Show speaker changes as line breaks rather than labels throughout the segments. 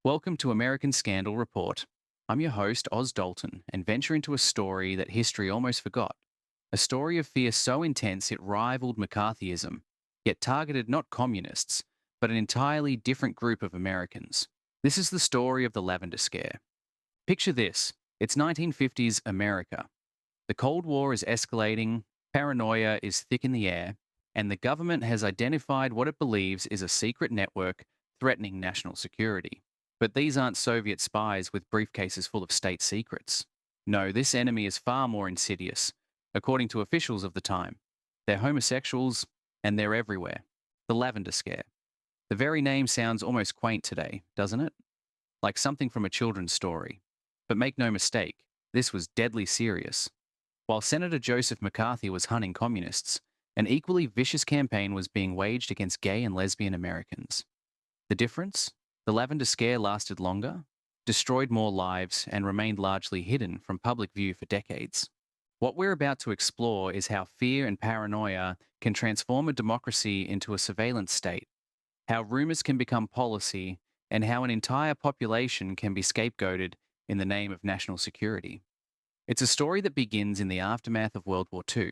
Welcome to American Scandal Report. I'm your host, Oz Dalton, and venture into a story that history almost forgot. A story of fear so intense it rivaled McCarthyism, yet targeted not communists, but an entirely different group of Americans. This is the story of the Lavender Scare. Picture this, it's 1950s America. The Cold War is escalating, paranoia is thick in the air, and the government has identified what it believes is a secret network threatening national security. But these aren't Soviet spies with briefcases full of state secrets. No, this enemy is far more insidious, according to officials of the time. They're homosexuals, and they're everywhere. The Lavender Scare. The very name sounds almost quaint today, doesn't it? Like something from a children's story. But make no mistake, this was deadly serious. While Senator Joseph McCarthy was hunting communists, an equally vicious campaign was being waged against gay and lesbian Americans. The difference? The Lavender Scare lasted longer, destroyed more lives, and remained largely hidden from public view for decades. What we're about to explore is how fear and paranoia can transform a democracy into a surveillance state, how rumors can become policy, and how an entire population can be scapegoated in the name of national security. It's a story that begins in the aftermath of World War II,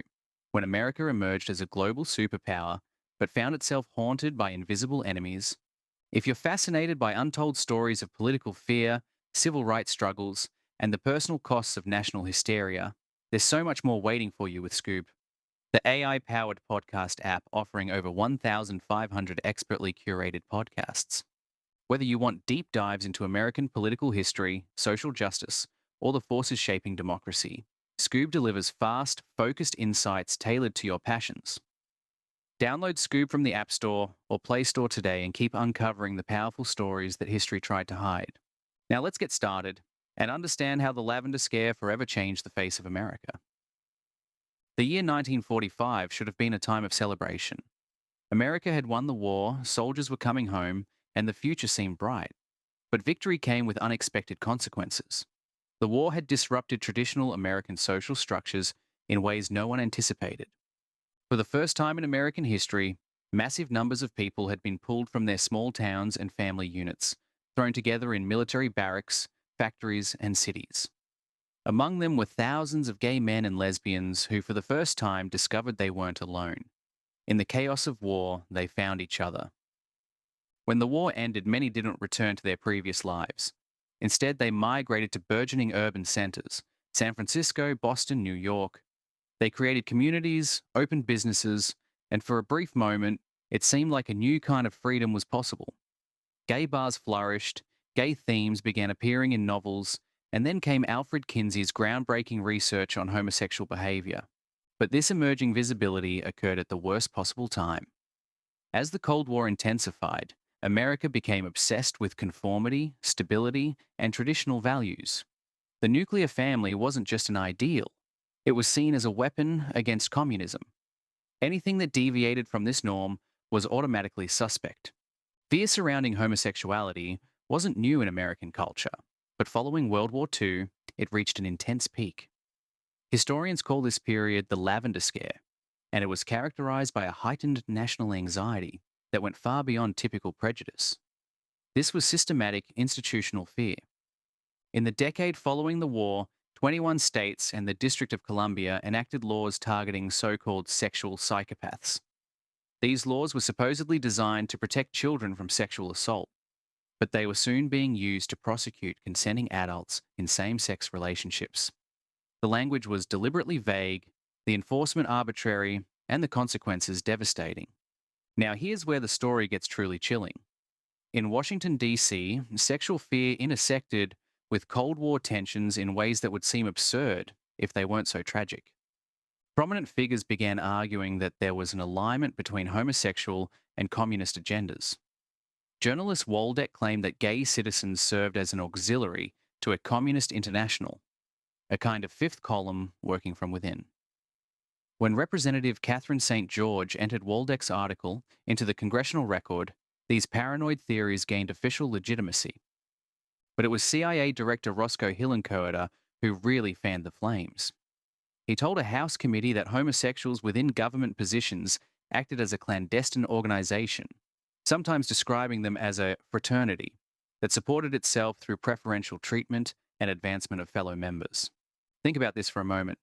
when America emerged as a global superpower but found itself haunted by invisible enemies. If you're fascinated by untold stories of political fear, civil rights struggles, and the personal costs of national hysteria, there's so much more waiting for you with Skoob, the AI-powered podcast app offering over 1,500 expertly curated podcasts. Whether you want deep dives into American political history, social justice, or the forces shaping democracy, Skoob delivers fast, focused insights tailored to your passions. Download Skoob from the App Store or Play Store today and keep uncovering the powerful stories that history tried to hide. Now let's get started and understand how the Lavender Scare forever changed the face of America. The year 1945 should have been a time of celebration. America had won the war, soldiers were coming home, and the future seemed bright. But victory came with unexpected consequences. The war had disrupted traditional American social structures in ways no one anticipated. For the first time in American history, massive numbers of people had been pulled from their small towns and family units, thrown together in military barracks, factories, and cities. Among them were thousands of gay men and lesbians who for the first time discovered they weren't alone. In the chaos of war, they found each other. When the war ended, many didn't return to their previous lives. Instead, they migrated to burgeoning urban centers, San Francisco, Boston, New York. They created communities, opened businesses, and for a brief moment, it seemed like a new kind of freedom was possible. Gay bars flourished, gay themes began appearing in novels, and then came Alfred Kinsey's groundbreaking research on homosexual behavior. But this emerging visibility occurred at the worst possible time. As the Cold War intensified, America became obsessed with conformity, stability, and traditional values. The nuclear family wasn't just an ideal. It was seen as a weapon against communism. Anything that deviated from this norm was automatically suspect. Fear surrounding homosexuality wasn't new in American culture, but following World War II, it reached an intense peak. Historians call this period the Lavender Scare, and it was characterized by a heightened national anxiety that went far beyond typical prejudice. This was systematic institutional fear. In the decade following the war, 21 states and the District of Columbia enacted laws targeting so-called sexual psychopaths. These laws were supposedly designed to protect children from sexual assault, but they were soon being used to prosecute consenting adults in same-sex relationships. The language was deliberately vague, the enforcement arbitrary, and the consequences devastating. Now here's where the story gets truly chilling. In Washington, D.C., sexual fear intersected with Cold War tensions in ways that would seem absurd if they weren't so tragic. Prominent figures began arguing that there was an alignment between homosexual and communist agendas. Journalist Waldeck claimed that gay citizens served as an auxiliary to a communist international, a kind of fifth column working from within. When Representative Catherine St. George entered Waldeck's article into the congressional record, these paranoid theories gained official legitimacy. But it was CIA Director Roscoe Hillenkoetter who really fanned the flames. He told a House committee that homosexuals within government positions acted as a clandestine organization, sometimes describing them as a fraternity. that supported itself through preferential treatment and advancement of fellow members. Think about this for a moment.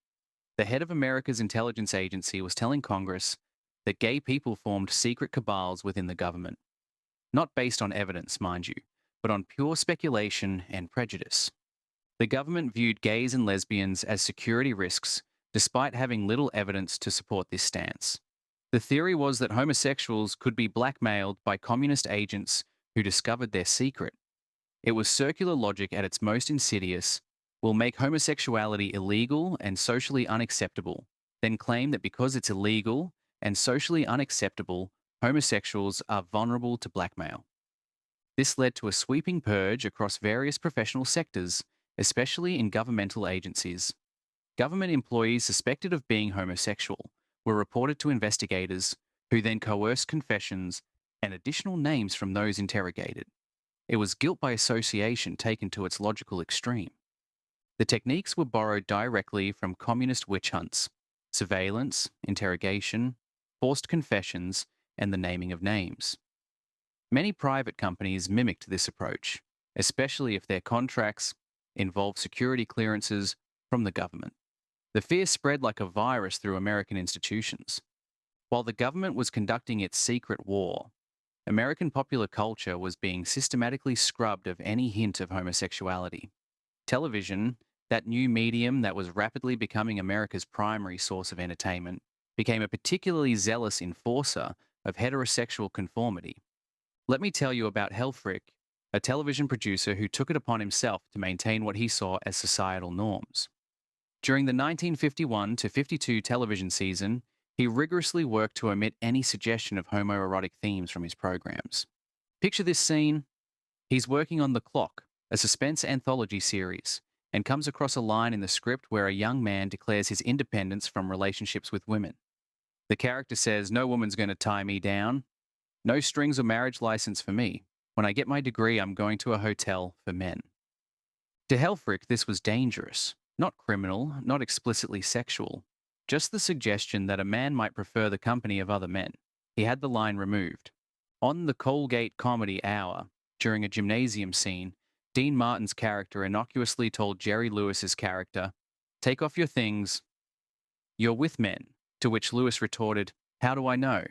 The head of America's intelligence agency was telling Congress that gay people formed secret cabals within the government, not based on evidence, mind you, but on pure speculation and prejudice. The government viewed gays and lesbians as security risks, despite having little evidence to support this stance. The theory was that homosexuals could be blackmailed by communist agents who discovered their secret. It was circular logic at its most insidious. We'll make homosexuality illegal and socially unacceptable, then claim that because it's illegal and socially unacceptable, homosexuals are vulnerable to blackmail. This led to a sweeping purge across various professional sectors, especially in governmental agencies. Government employees suspected of being homosexual were reported to investigators, who then coerced confessions and additional names from those interrogated. It was guilt by association taken to its logical extreme. The techniques were borrowed directly from communist witch hunts: surveillance, interrogation, forced confessions, and the naming of names. Many private companies mimicked this approach, especially if their contracts involved security clearances from the government. The fear spread like a virus through American institutions. While the government was conducting its secret war, American popular culture was being systematically scrubbed of any hint of homosexuality. Television, that new medium that was rapidly becoming America's primary source of entertainment, became a particularly zealous enforcer of heterosexual conformity. Let me tell you about Helfrich, a television producer who took it upon himself to maintain what he saw as societal norms. During the 1951 to 52 television season, he rigorously worked to omit any suggestion of homoerotic themes from his programs. Picture this scene. He's working on The Clock, a suspense anthology series, and comes across a line in the script where a young man declares his independence from relationships with women. The character says, "No woman's going to tie me down. No strings or marriage license for me. When I get my degree, I'm going to a hotel for men." To Helfrich, this was dangerous, not criminal, not explicitly sexual, just the suggestion that a man might prefer the company of other men. He had the line removed. On the Colgate Comedy Hour, during a gymnasium scene, Dean Martin's character innocuously told Jerry Lewis's character, "Take off your things. You're with men," to which Lewis retorted, "How do I know?"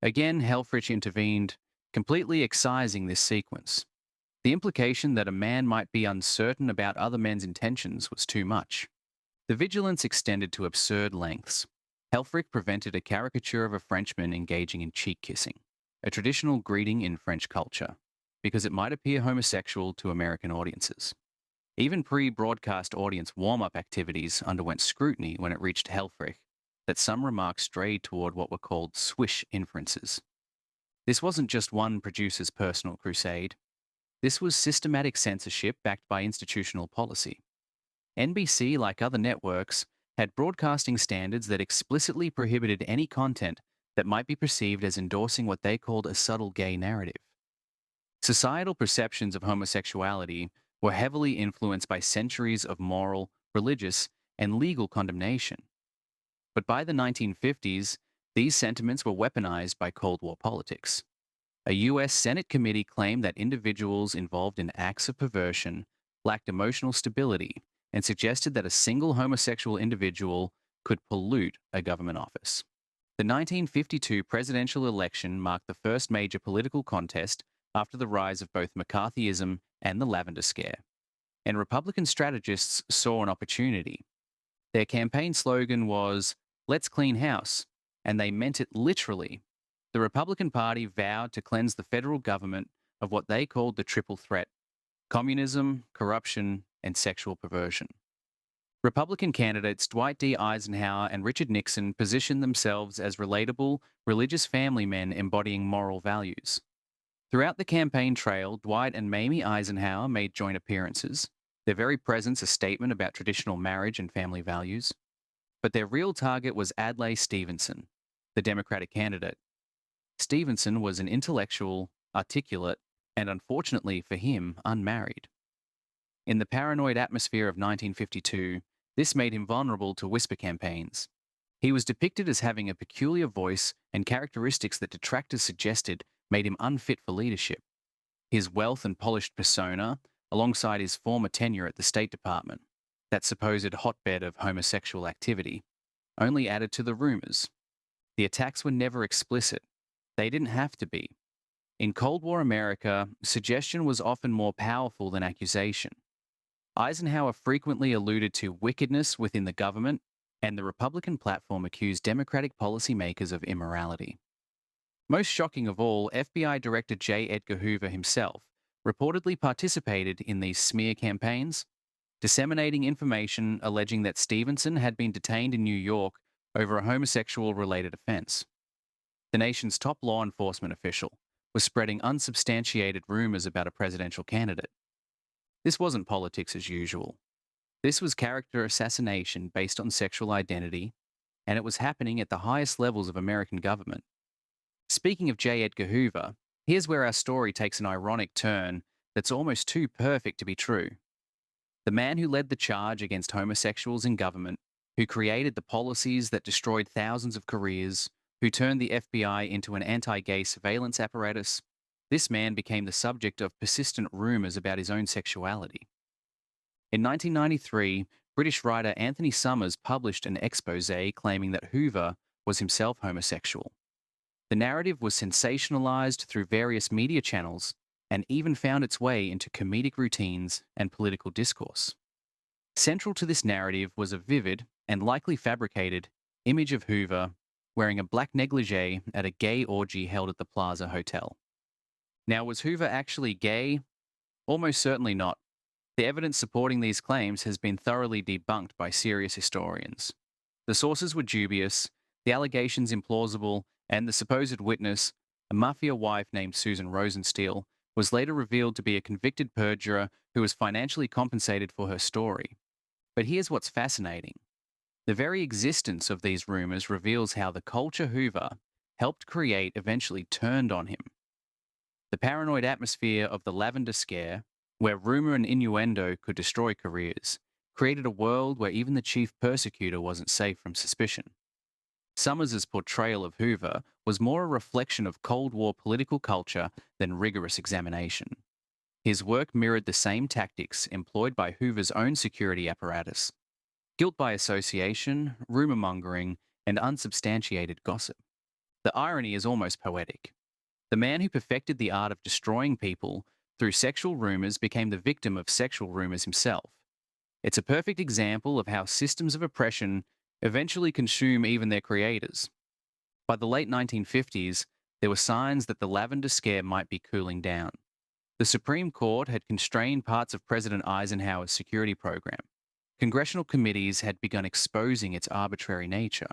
Again, Helfrich intervened, completely excising this sequence. The implication that a man might be uncertain about other men's intentions was too much. The vigilance extended to absurd lengths. Helfrich prevented a caricature of a Frenchman engaging in cheek kissing, a traditional greeting in French culture, because it might appear homosexual to American audiences. Even pre-broadcast audience warm-up activities underwent scrutiny when it reached Helfrich that some remarks strayed toward what were called swish inferences. This wasn't just one producer's personal crusade. This was systematic censorship backed by institutional policy. NBC, like other networks, had broadcasting standards that explicitly prohibited any content that might be perceived as endorsing what they called a subtle gay narrative. Societal perceptions of homosexuality were heavily influenced by centuries of moral, religious, and legal condemnation. But by the 1950s, these sentiments were weaponized by Cold War politics. A U.S. Senate committee claimed that individuals involved in acts of perversion lacked emotional stability and suggested that a single homosexual individual could pollute a government office. The 1952 presidential election marked the first major political contest after the rise of both McCarthyism and the Lavender Scare, and Republican strategists saw an opportunity. Their campaign slogan was, "Let's clean house," and they meant it literally. The Republican Party vowed to cleanse the federal government of what they called the triple threat: communism, corruption, and sexual perversion. Republican candidates Dwight D. Eisenhower and Richard Nixon positioned themselves as relatable, religious family men embodying moral values. Throughout the campaign trail, Dwight and Mamie Eisenhower made joint appearances, their very presence a statement about traditional marriage and family values. But their real target was Adlai Stevenson, the Democratic candidate. Stevenson was an intellectual, articulate, and unfortunately for him, unmarried. In the paranoid atmosphere of 1952, this made him vulnerable to whisper campaigns. He was depicted as having a peculiar voice and characteristics that detractors suggested made him unfit for leadership. His wealth and polished persona, alongside his former tenure at the State Department, that supposed hotbed of homosexual activity, only added to the rumors. The attacks were never explicit. They didn't have to be. In Cold War America, suggestion was often more powerful than accusation. Eisenhower frequently alluded to wickedness within the government, and the Republican platform accused Democratic policymakers of immorality. Most shocking of all, FBI Director J. Edgar Hoover himself reportedly participated in these smear campaigns, disseminating information alleging that Stevenson had been detained in New York over a homosexual-related offense. The nation's top law enforcement official was spreading unsubstantiated rumors about a presidential candidate. This wasn't politics as usual. This was character assassination based on sexual identity, and it was happening at the highest levels of American government. Speaking of J. Edgar Hoover, here's where our story takes an ironic turn that's almost too perfect to be true. The man who led the charge against homosexuals in government, who created the policies that destroyed thousands of careers, who turned the FBI into an anti-gay surveillance apparatus, this man became the subject of persistent rumors about his own sexuality. In 1993, British writer Anthony Summers published an exposé claiming that Hoover was himself homosexual. The narrative was sensationalized through various media channels and even found its way into comedic routines and political discourse. Central to this narrative was a vivid, and likely fabricated, image of Hoover wearing a black negligee at a gay orgy held at the Plaza Hotel. Now, was Hoover actually gay? Almost certainly not. The evidence supporting these claims has been thoroughly debunked by serious historians. The sources were dubious, the allegations implausible, and the supposed witness, a mafia wife named Susan Rosensteel, was later revealed to be a convicted perjurer who was financially compensated for her story. But here's what's fascinating. The very existence of these rumors reveals how the culture Hoover helped create eventually turned on him. The paranoid atmosphere of the Lavender Scare, where rumor and innuendo could destroy careers, created a world where even the chief persecutor wasn't safe from suspicion. Summers's portrayal of Hoover was more a reflection of Cold War political culture than rigorous examination. His work mirrored the same tactics employed by Hoover's own security apparatus: guilt by association, rumor-mongering, and unsubstantiated gossip. The irony is almost poetic. The man who perfected the art of destroying people through sexual rumors became the victim of sexual rumors himself. It's a perfect example of how systems of oppression eventually consume even their creators. By the late 1950s, there were signs that the Lavender Scare might be cooling down. The Supreme Court had constrained parts of President Eisenhower's security program. Congressional committees had begun exposing its arbitrary nature,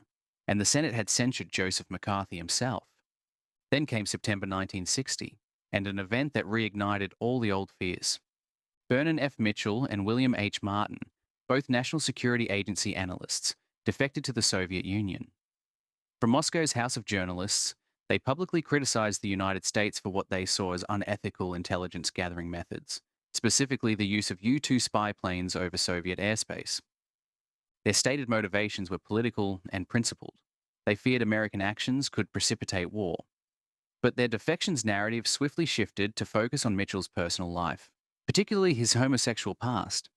and the Senate had censured Joseph McCarthy himself. Then came September 1960, and an event that reignited all the old fears. Vernon F. Mitchell and William H. Martin, both National Security Agency analysts, defected to the Soviet Union. From Moscow's House of Journalists, they publicly criticized the United States for what they saw as unethical intelligence gathering methods, specifically the use of U-2 spy planes over Soviet airspace. Their stated motivations were political and principled. They feared American actions could precipitate war. But their defections narrative swiftly shifted to focus on Mitchell's personal life, particularly his homosexual past.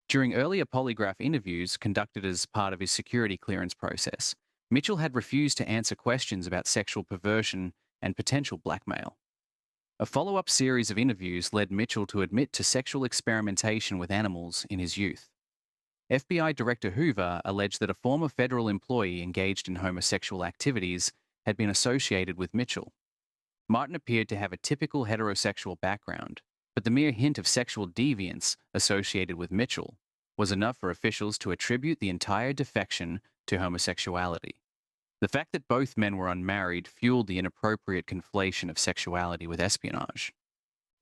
During earlier polygraph interviews conducted as part of his security clearance process, Mitchell had refused to answer questions about sexual perversion and potential blackmail. A follow-up series of interviews led Mitchell to admit to sexual experimentation with animals in his youth. FBI Director Hoover alleged that a former federal employee engaged in homosexual activities had been associated with Mitchell. Martin appeared to have a typical heterosexual background, but the mere hint of sexual deviance associated with Mitchell was enough for officials to attribute the entire defection to homosexuality. The fact that both men were unmarried fueled the inappropriate conflation of sexuality with espionage.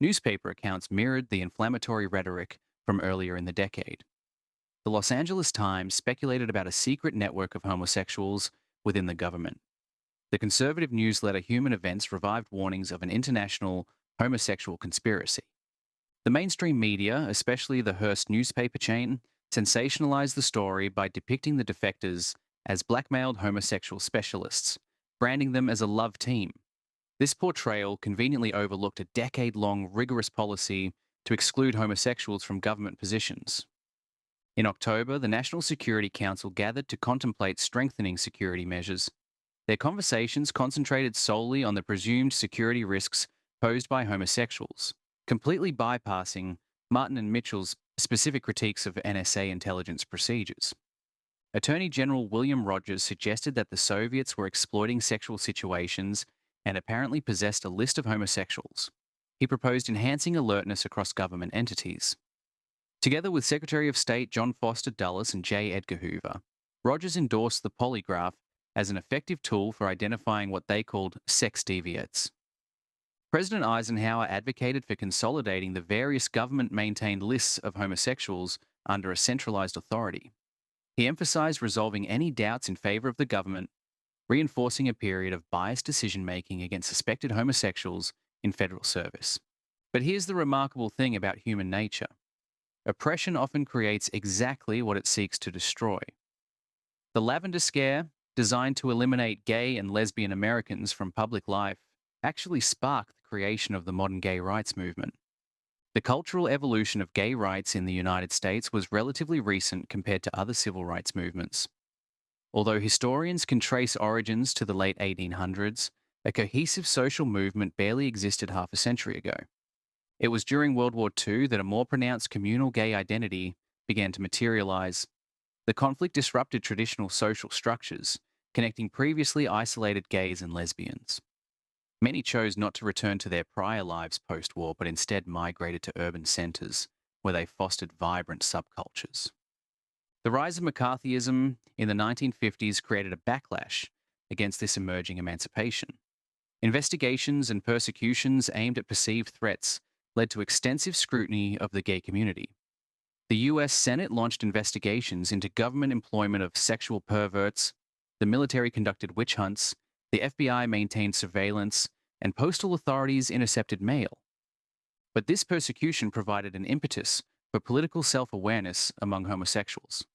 Newspaper accounts mirrored the inflammatory rhetoric from earlier in the decade. The Los Angeles Times speculated about a secret network of homosexuals within the government. The conservative newsletter Human Events revived warnings of an international homosexual conspiracy. The mainstream media, especially the Hearst newspaper chain, sensationalized the story by depicting the defectors as blackmailed homosexual specialists, branding them as a love team. This portrayal conveniently overlooked a decade-long rigorous policy to exclude homosexuals from government positions. In October, the National Security Council gathered to contemplate strengthening security measures. Their conversations concentrated solely on the presumed security risks posed by homosexuals, completely bypassing Martin and Mitchell's specific critiques of NSA intelligence procedures. Attorney General William Rogers suggested that the Soviets were exploiting sexual situations and apparently possessed a list of homosexuals. He proposed enhancing alertness across government entities. Together with Secretary of State John Foster Dulles and J. Edgar Hoover, Rogers endorsed the polygraph as an effective tool for identifying what they called sex deviates. President Eisenhower advocated for consolidating the various government-maintained lists of homosexuals under a centralized authority. He emphasized resolving any doubts in favor of the government, reinforcing a period of biased decision-making against suspected homosexuals in federal service. But here's the remarkable thing about human nature. Oppression often creates exactly what it seeks to destroy. The Lavender Scare, designed to eliminate gay and lesbian Americans from public life, actually sparked the creation of the modern gay rights movement. The cultural evolution of gay rights in the United States was relatively recent compared to other civil rights movements. Although historians can trace origins to the late 1800s, a cohesive social movement barely existed half a century ago. It was during World War II that a more pronounced communal gay identity began to materialize. The conflict disrupted traditional social structures, connecting previously isolated gays and lesbians. Many chose not to return to their prior lives post-war, but instead migrated to urban centers, where they fostered vibrant subcultures. The rise of McCarthyism in the 1950s created a backlash against this emerging emancipation. Investigations and persecutions aimed at perceived threats led to extensive scrutiny of the gay community. The US Senate launched investigations into government employment of sexual perverts, the military conducted witch hunts, the FBI maintained surveillance, and postal authorities intercepted mail. But this persecution provided an impetus for political self-awareness among homosexuals.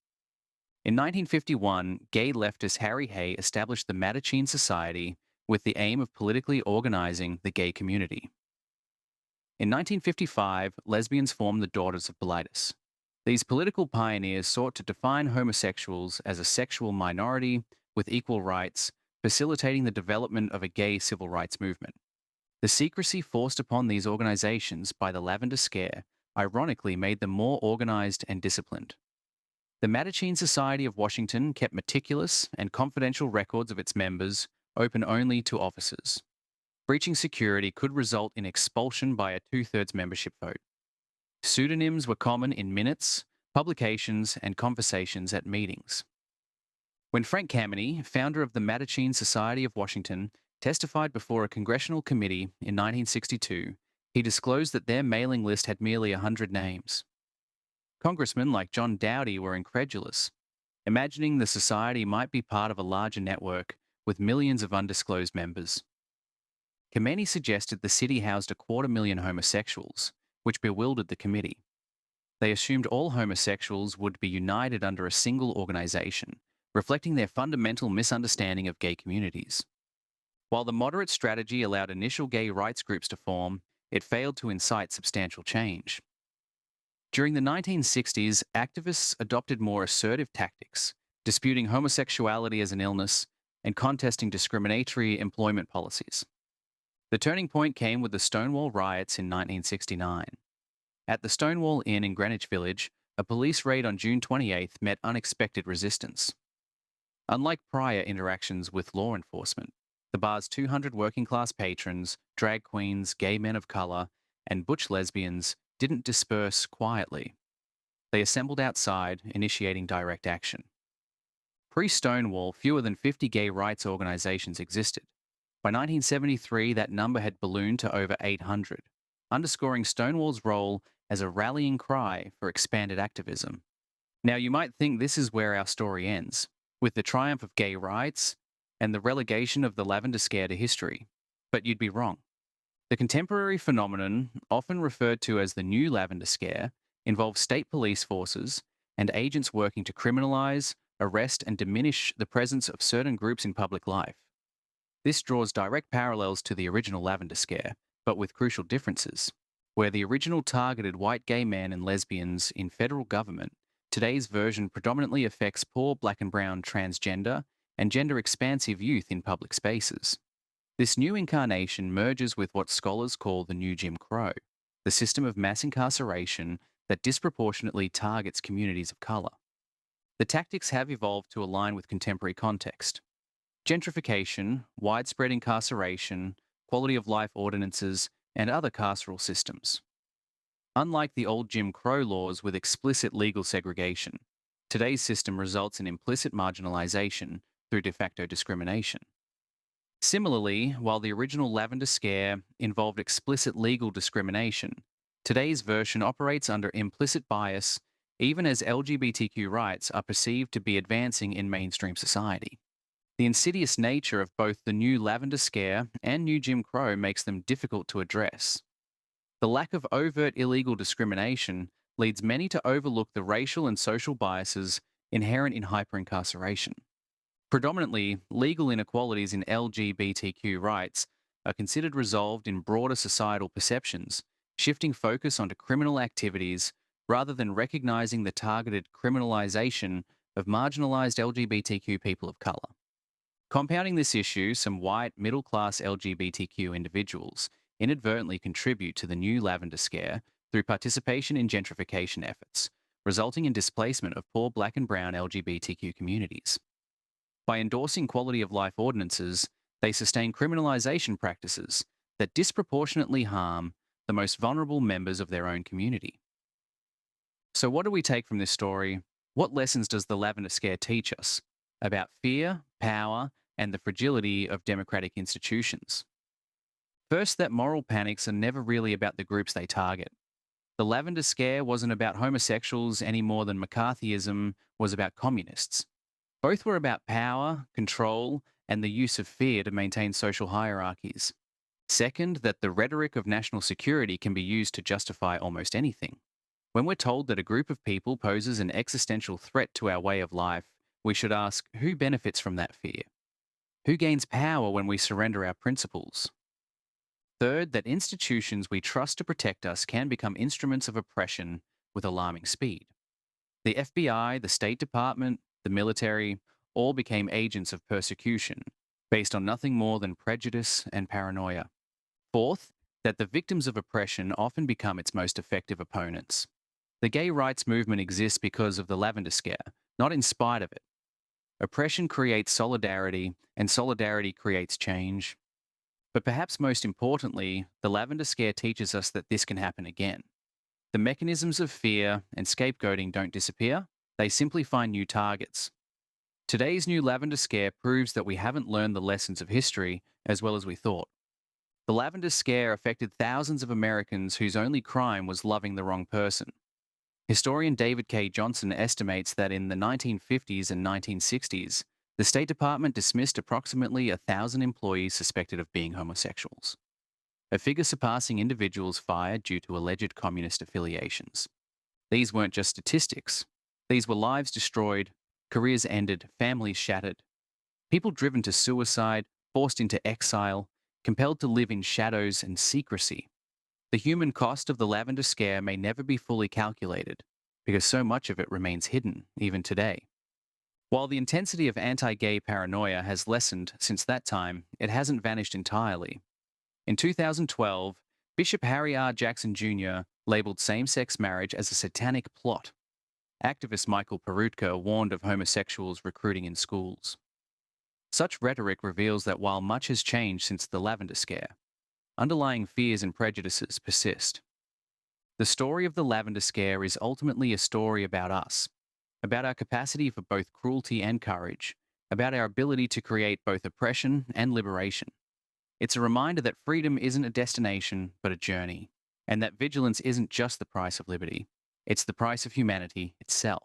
In 1951, gay leftist Harry Hay established the Mattachine Society with the aim of politically organizing the gay community. In 1955, lesbians formed the Daughters of Bilitis. These political pioneers sought to define homosexuals as a sexual minority with equal rights, facilitating the development of a gay civil rights movement. The secrecy forced upon these organizations by the Lavender Scare ironically made them more organized and disciplined. The Mattachine Society of Washington kept meticulous and confidential records of its members, open only to officers. Breaching security could result in expulsion by a two-thirds membership vote. Pseudonyms were common in minutes, publications, and conversations at meetings. When Frank Kameny, founder of the Mattachine Society of Washington, testified before a congressional committee in 1962, he disclosed that their mailing list had merely 100 names. Congressmen like John Dowdy were incredulous, imagining the society might be part of a larger network with millions of undisclosed members. Kameny suggested the city housed 250,000 homosexuals, which bewildered the committee. They assumed all homosexuals would be united under a single organization, reflecting their fundamental misunderstanding of gay communities. While the moderate strategy allowed initial gay rights groups to form, it failed to incite substantial change. During the 1960s, activists adopted more assertive tactics, disputing homosexuality as an illness and contesting discriminatory employment policies. The turning point came with the Stonewall riots in 1969. At the Stonewall Inn in Greenwich Village, a police raid on June 28th met unexpected resistance. Unlike prior interactions with law enforcement, the bar's 200 working-class patrons, drag queens, gay men of color, and butch lesbians didn't disperse quietly. They assembled outside, initiating direct action. Pre-Stonewall, fewer than 50 gay rights organizations existed. By 1973, that number had ballooned to over 800, underscoring Stonewall's role as a rallying cry for expanded activism. Now, you might think this is where our story ends, with the triumph of gay rights and the relegation of the Lavender Scare to history. But you'd be wrong. The contemporary phenomenon, often referred to as the New Lavender Scare, involves state police forces and agents working to criminalize, arrest, and diminish the presence of certain groups in public life. This draws direct parallels to the original Lavender Scare, but with crucial differences. Where the original targeted white gay men and lesbians in federal government, today's version predominantly affects poor black and brown transgender and gender expansive youth in public spaces. This new incarnation merges with what scholars call the new Jim Crow, the system of mass incarceration that disproportionately targets communities of colour. The tactics have evolved to align with contemporary context. Gentrification, widespread incarceration, quality of life ordinances, and other carceral systems. Unlike the old Jim Crow laws with explicit legal segregation, today's system results in implicit marginalization through de facto discrimination. Similarly, while the original Lavender Scare involved explicit legal discrimination, today's version operates under implicit bias, even as LGBTQ rights are perceived to be advancing in mainstream society. The insidious nature of both the new Lavender Scare and new Jim Crow makes them difficult to address. The lack of overt illegal discrimination leads many to overlook the racial and social biases inherent in hyperincarceration. Predominantly, legal inequalities in LGBTQ rights are considered resolved in broader societal perceptions, shifting focus onto criminal activities rather than recognizing the targeted criminalization of marginalized LGBTQ people of color. Compounding this issue, some white, middle class LGBTQ individuals inadvertently contribute to the new Lavender Scare through participation in gentrification efforts, resulting in displacement of poor black and brown LGBTQ communities. By endorsing quality of life ordinances, they sustain criminalization practices that disproportionately harm the most vulnerable members of their own community. So, what do we take from this story? What lessons does the Lavender Scare teach us about fear, power, and the fragility of democratic institutions? First, that moral panics are never really about the groups they target. The Lavender Scare wasn't about homosexuals any more than McCarthyism was about communists. Both were about power, control, and the use of fear to maintain social hierarchies. Second, that the rhetoric of national security can be used to justify almost anything. When we're told that a group of people poses an existential threat to our way of life, we should ask, who benefits from that fear? Who gains power when we surrender our principles? Third, that institutions we trust to protect us can become instruments of oppression with alarming speed. The FBI, the State Department, the military, all became agents of persecution based on nothing more than prejudice and paranoia. Fourth, that the victims of oppression often become its most effective opponents. The gay rights movement exists because of the Lavender Scare, not in spite of it. Oppression creates solidarity, and solidarity creates change. But perhaps most importantly, the Lavender Scare teaches us that this can happen again. The mechanisms of fear and scapegoating don't disappear, they simply find new targets. Today's new Lavender Scare proves that we haven't learned the lessons of history as well as we thought. The Lavender Scare affected thousands of Americans whose only crime was loving the wrong person. Historian David K. Johnson estimates that in the 1950s and 1960s, the State Department dismissed approximately 1,000 employees suspected of being homosexuals, a figure surpassing individuals fired due to alleged communist affiliations. These weren't just statistics. These were lives destroyed, careers ended, families shattered, people driven to suicide, forced into exile, compelled to live in shadows and secrecy. The human cost of the Lavender Scare may never be fully calculated, because so much of it remains hidden, even today. While the intensity of anti-gay paranoia has lessened since that time, it hasn't vanished entirely. In 2012, Bishop Harry R. Jackson Jr. labeled same-sex marriage as a satanic plot. Activist Michael Peroutka warned of homosexuals recruiting in schools. Such rhetoric reveals that while much has changed since the Lavender Scare, underlying fears and prejudices persist. The story of the Lavender Scare is ultimately a story about us, about our capacity for both cruelty and courage, about our ability to create both oppression and liberation. It's a reminder that freedom isn't a destination, but a journey, and that vigilance isn't just the price of liberty, it's the price of humanity itself.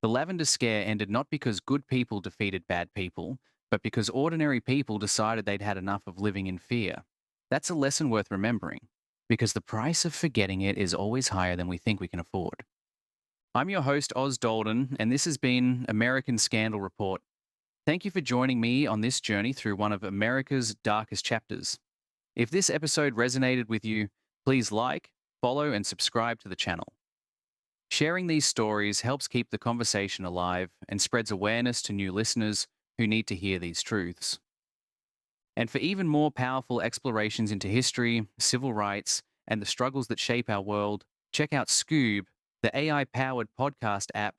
The Lavender Scare ended not because good people defeated bad people, but because ordinary people decided they'd had enough of living in fear. That's a lesson worth remembering, because the price of forgetting it is always higher than we think we can afford. I'm your host, Oz Dalton, and this has been American Scandal Report. Thank you for joining me on this journey through one of America's darkest chapters. If this episode resonated with you, please like, follow, and subscribe to the channel. Sharing these stories helps keep the conversation alive and spreads awareness to new listeners who need to hear these truths. And for even more powerful explorations into history, civil rights, and the struggles that shape our world, check out Skoob, the AI powered podcast app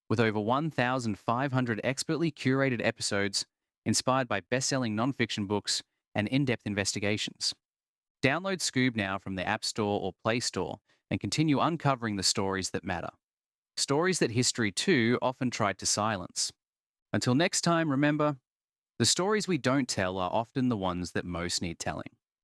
with over 1,500 expertly curated episodes inspired by best selling nonfiction books and in depth investigations. Download Skoob now from the App Store or Play Store and continue uncovering the stories that matter. Stories that history, too, often tried to silence. Until next time, remember, the stories we don't tell are often the ones that most need telling.